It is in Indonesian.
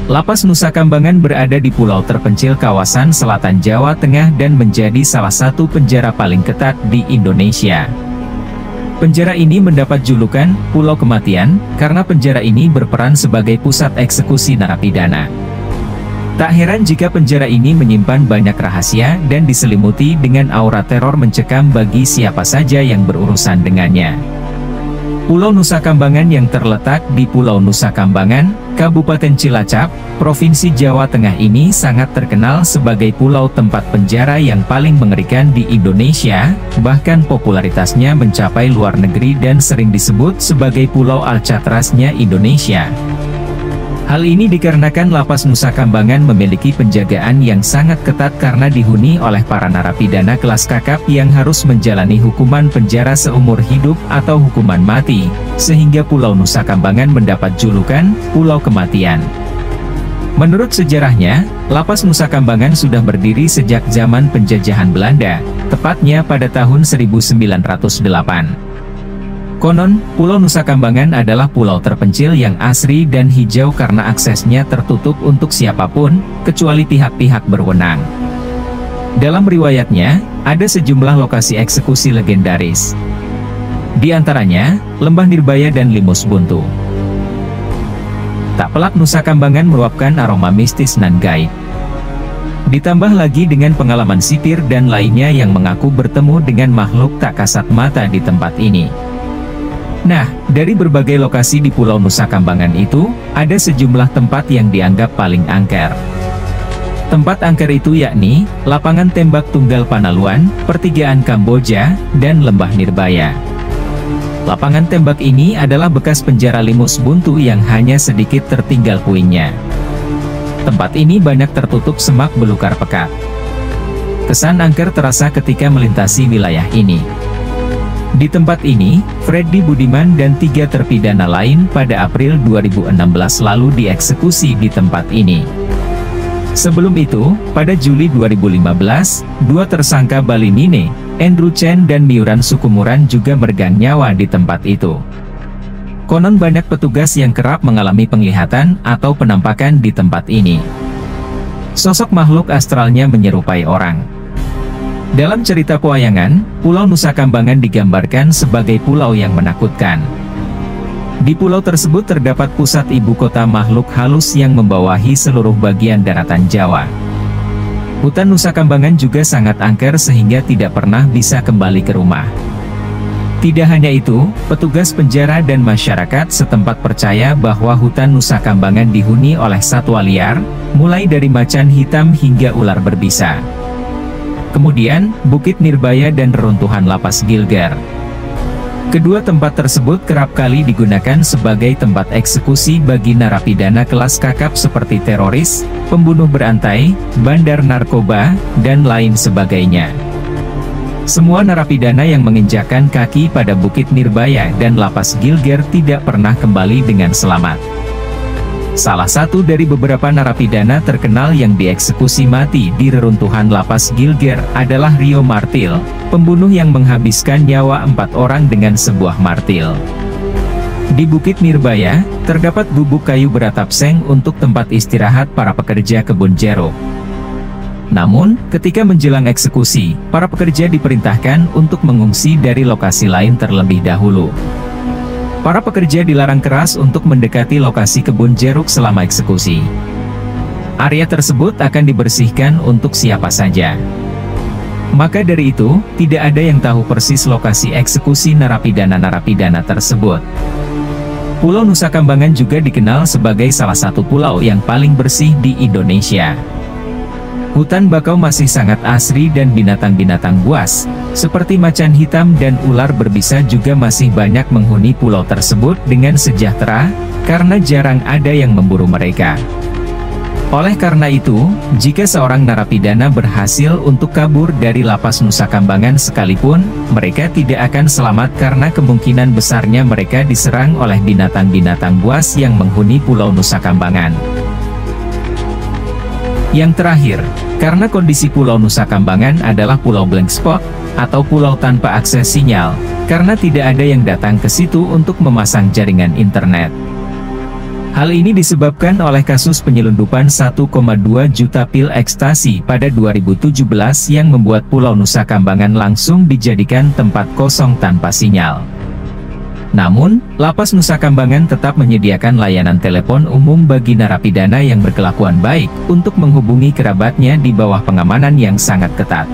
Lapas Nusa Kambangan berada di pulau terpencil kawasan selatan Jawa Tengah dan menjadi salah satu penjara paling ketat di Indonesia. Penjara ini mendapat julukan Pulau Kematian karena penjara ini berperan sebagai pusat eksekusi narapidana. Tak heran jika penjara ini menyimpan banyak rahasia dan diselimuti dengan aura teror mencekam bagi siapa saja yang berurusan dengannya. Pulau Nusa Kambangan yang terletak di Pulau Nusa Kambangan, Kabupaten Cilacap, Provinsi Jawa Tengah ini sangat terkenal sebagai pulau tempat penjara yang paling mengerikan di Indonesia, bahkan popularitasnya mencapai luar negeri dan sering disebut sebagai Pulau Alcatrasnya Indonesia. Hal ini dikarenakan Lapas Nusa Kambangan memiliki penjagaan yang sangat ketat karena dihuni oleh para narapidana kelas kakap yang harus menjalani hukuman penjara seumur hidup atau hukuman mati, sehingga Pulau Nusa Kambangan mendapat julukan Pulau Kematian. Menurut sejarahnya, Lapas Nusa Kambangan sudah berdiri sejak zaman penjajahan Belanda, tepatnya pada tahun 1908. Konon, Pulau Nusa Kambangan adalah pulau terpencil yang asri dan hijau karena aksesnya tertutup untuk siapapun, kecuali pihak-pihak berwenang. Dalam riwayatnya, ada sejumlah lokasi eksekusi legendaris. Di antaranya, Lembah Nirbaya dan Limus Buntu. Tak pelak Nusa Kambangan meluapkan aroma mistis nan gaib. Ditambah lagi dengan pengalaman sipir dan lainnya yang mengaku bertemu dengan makhluk tak kasat mata di tempat ini. Nah, dari berbagai lokasi di Pulau Nusa Kambangan itu, ada sejumlah tempat yang dianggap paling angker. Tempat angker itu yakni, Lapangan Tembak Tunggal Panaluan, Pertigaan Kamboja, dan Lembah Nirbaya. Lapangan tembak ini adalah bekas penjara Limus Buntu yang hanya sedikit tertinggal puingnya. Tempat ini banyak tertutup semak belukar pekat. Kesan angker terasa ketika melintasi wilayah ini. Di tempat ini, Freddy Budiman dan 3 terpidana lain pada April 2016 lalu dieksekusi di tempat ini. Sebelum itu, pada Juli 2015, 2 tersangka Bali Mine, Andrew Chen dan Miuran Sukumuran juga meregang nyawa di tempat itu. Konon banyak petugas yang kerap mengalami penglihatan atau penampakan di tempat ini. Sosok makhluk astralnya menyerupai orang. Dalam cerita pewayangan, Pulau Nusa Kambangan digambarkan sebagai pulau yang menakutkan. Di pulau tersebut terdapat pusat ibu kota makhluk halus yang membawahi seluruh bagian daratan Jawa. Hutan Nusa Kambangan juga sangat angker sehingga tidak pernah bisa kembali ke rumah. Tidak hanya itu, petugas penjara dan masyarakat setempat percaya bahwa hutan Nusa Kambangan dihuni oleh satwa liar, mulai dari macan hitam hingga ular berbisa. Kemudian, Bukit Nirbaya dan reruntuhan Lapas Gilgar. Kedua tempat tersebut kerap kali digunakan sebagai tempat eksekusi bagi narapidana kelas kakap seperti teroris, pembunuh berantai, bandar narkoba, dan lain sebagainya. Semua narapidana yang menginjakkan kaki pada Bukit Nirbaya dan Lapas Gilgar tidak pernah kembali dengan selamat. Salah satu dari beberapa narapidana terkenal yang dieksekusi mati di reruntuhan Lapas Gilgar adalah Rio Martil, pembunuh yang menghabiskan nyawa 4 orang dengan sebuah martil. Di Bukit Nirbaya, terdapat gubuk kayu beratap seng untuk tempat istirahat para pekerja kebun jeruk. Namun, ketika menjelang eksekusi, para pekerja diperintahkan untuk mengungsi dari lokasi lain terlebih dahulu. Para pekerja dilarang keras untuk mendekati lokasi kebun jeruk selama eksekusi. Area tersebut akan dibersihkan untuk siapa saja. Maka dari itu, tidak ada yang tahu persis lokasi eksekusi narapidana-narapidana tersebut. Pulau Nusa Kambangan juga dikenal sebagai salah satu pulau yang paling bersih di Indonesia. Hutan bakau masih sangat asri dan binatang-binatang buas, seperti macan hitam dan ular berbisa juga masih banyak menghuni pulau tersebut dengan sejahtera, karena jarang ada yang memburu mereka. Oleh karena itu, jika seorang narapidana berhasil untuk kabur dari Lapas Nusa Kambangan sekalipun, mereka tidak akan selamat karena kemungkinan besarnya mereka diserang oleh binatang-binatang buas yang menghuni Pulau Nusa Kambangan. Yang terakhir, karena kondisi Pulau Nusa Kambangan adalah pulau blank spot, atau pulau tanpa akses sinyal, karena tidak ada yang datang ke situ untuk memasang jaringan internet. Hal ini disebabkan oleh kasus penyelundupan 1,2 juta pil ekstasi pada 2017 yang membuat Pulau Nusa Kambangan langsung dijadikan tempat kosong tanpa sinyal. Namun, Lapas Nusa Kambangan tetap menyediakan layanan telepon umum bagi narapidana yang berkelakuan baik untuk menghubungi kerabatnya di bawah pengamanan yang sangat ketat.